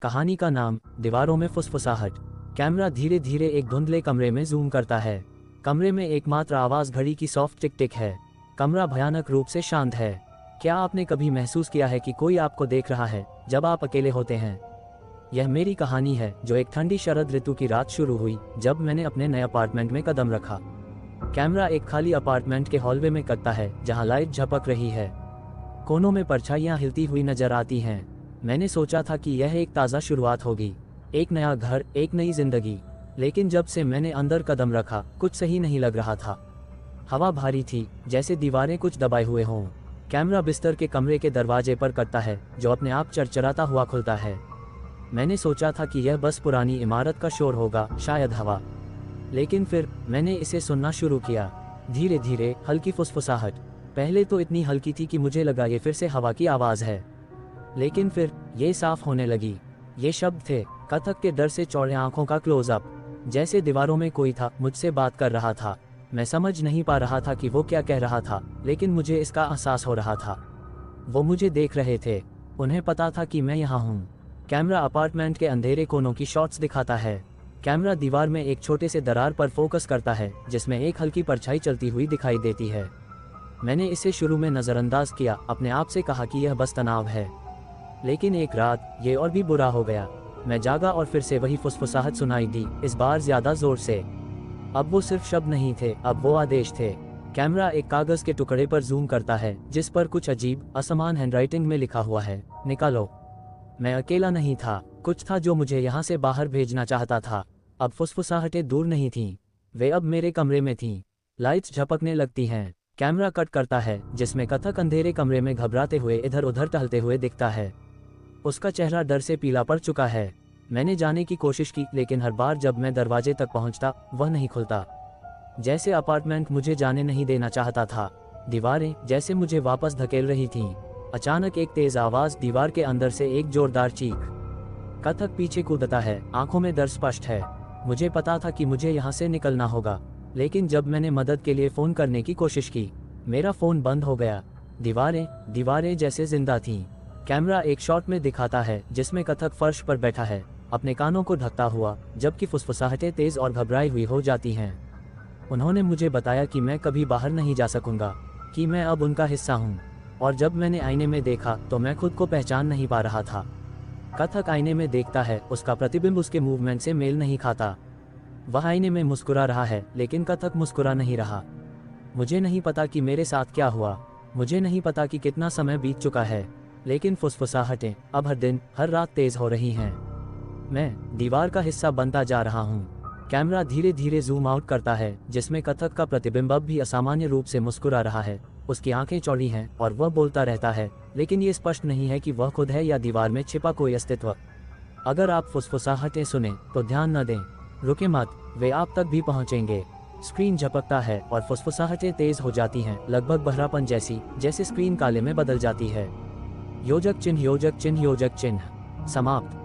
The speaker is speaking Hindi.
कहानी का नाम दीवारों में फुसफुसाहट। कैमरा धीरे धीरे एक धुंधले कमरे में जूम करता है। कमरे में एकमात्र आवाज़ घड़ी की सॉफ्ट टिक टिक है। कमरा भयानक रूप से शांत है। क्या आपने कभी महसूस किया है कि कोई आपको देख रहा है जब आप अकेले होते हैं? यह मेरी कहानी है जो एक ठंडी शरद ऋतु की रात शुरू हुई जब मैंने अपने नए अपार्टमेंट में कदम रखा। कैमरा एक खाली अपार्टमेंट के हॉलवे में कटता है जहां लाइट झपक रही है। कोनों में परछाइयां हिलती हुई नजर आती हैं। मैंने सोचा था कि यह एक ताज़ा शुरुआत होगी, एक नया घर, एक नई जिंदगी। लेकिन जब से मैंने अंदर कदम रखा कुछ सही नहीं लग रहा था। हवा भारी थी, जैसे दीवारें कुछ दबाए हुए हों। कैमरा बिस्तर के कमरे के दरवाजे पर कटता है जो अपने आप चरचराता हुआ खुलता है। मैंने सोचा था कि यह बस पुरानी इमारत का शोर होगा, शायद हवा। लेकिन फिर मैंने इसे सुनना शुरू किया। धीरे धीरे हल्की फुसफुसाहट। पहले तो इतनी हल्की थी कि मुझे लगा ये फिर से हवा की आवाज़ है, लेकिन फिर ये साफ होने लगी। ये शब्द थे, कथक के डर से चौड़े आंखों का क्लोजअप। जैसे दीवारों में कोई था, मुझसे बात कर रहा था। मैं समझ नहीं पा रहा था कि वो क्या कह रहा था, लेकिन मुझे इसका एहसास हो रहा था। वो मुझे देख रहे थे। उन्हें पता था कि मैं यहाँ हूँ। कैमरा अपार्टमेंट के अंधेरे कोनों की शॉट्स दिखाता है। कैमरा दीवार में एक छोटे से दरार पर फोकस करता है जिसमें एक हल्की परछाई चलती हुई दिखाई देती है। मैंने इसे शुरू में नज़रअंदाज किया, अपने आप से कहा कि यह बस तनाव है। लेकिन एक रात ये और भी बुरा हो गया। मैं जागा और फिर से वही फुसफुसाहट सुनाई दी, इस बार ज्यादा जोर से। अब वो सिर्फ शब्द नहीं थे, अब वो आदेश थे। कैमरा एक कागज के टुकड़े पर जूम करता है जिस पर कुछ अजीब असमान हैंडराइटिंग में लिखा हुआ है, निकालो। मैं अकेला नहीं था, कुछ था जो मुझे यहाँ से बाहर भेजना चाहता था। अब फुसफुसाहटें दूर नहीं थीं, वे अब मेरे कमरे में थीं। लाइट्स झपकने लगती हैं। कैमरा कट करता है जिसमें कथक अंधेरे कमरे में घबराते हुए इधर उधर टहलते हुए दिखता है। उसका चेहरा डर से पीला पड़ चुका है। मैंने जाने की कोशिश की, लेकिन हर बार जब मैं दरवाजे तक पहुंचता वह नहीं खुलता। जैसे अपार्टमेंट मुझे जाने नहीं देना चाहता था। दीवारें जैसे मुझे वापस धकेल रही थीं। अचानक एक तेज आवाज दीवार के अंदर से, एक जोरदार चीख। कथक पीछे कूदता है, आंखों में डर स्पष्ट है। मुझे पता था कि मुझे यहाँ से निकलना होगा, लेकिन जब मैंने मदद के लिए फ़ोन करने की कोशिश की, मेरा फ़ोन बंद हो गया। दीवारें जैसे जिंदा थीं। कैमरा एक शॉट में दिखाता है जिसमें कथक फर्श पर बैठा है, अपने कानों को ढकता हुआ, जबकि फुसफुसाहटें तेज और घबराई हुई हो जाती हैं। उन्होंने मुझे बताया कि मैं कभी बाहर नहीं जा सकूंगा, कि मैं अब उनका हिस्सा हूँ। और जब मैंने आईने में देखा तो मैं खुद को पहचान नहीं पा रहा था। कथक आईने में देखता है, उसका प्रतिबिंब उसके मूवमेंट से मेल नहीं खाता। वह आईने में मुस्कुरा रहा है, लेकिन कथक मुस्कुरा नहीं रहा। मुझे नहीं पता कि मेरे साथ क्या हुआ, मुझे नहीं पता कि कितना समय बीत चुका है, लेकिन फुसफुसाहटें अब हर दिन हर रात तेज हो रही हैं। मैं दीवार का हिस्सा बनता जा रहा हूँ। कैमरा धीरे धीरे जूम आउट करता है जिसमें कथक का प्रतिबिंब अब भी असामान्य रूप से मुस्कुरा रहा है। उसकी आंखें चौड़ी हैं और वह बोलता रहता है, लेकिन ये स्पष्ट नहीं है कि वह खुद है या दीवार में छिपा कोई अस्तित्व। अगर आप फुसफुसाहटें सुने तो ध्यान न दें, रुके मत, वे आप तक भी पहुंचेंगे। स्क्रीन झपकता है और फुसफुसाहटें तेज हो जाती हैं, लगभग बहरापन जैसी, जैसे स्क्रीन काले में बदल जाती है। योजक चिन्ह, योजक चिन्ह, योजक चिन्ह। समाप्त।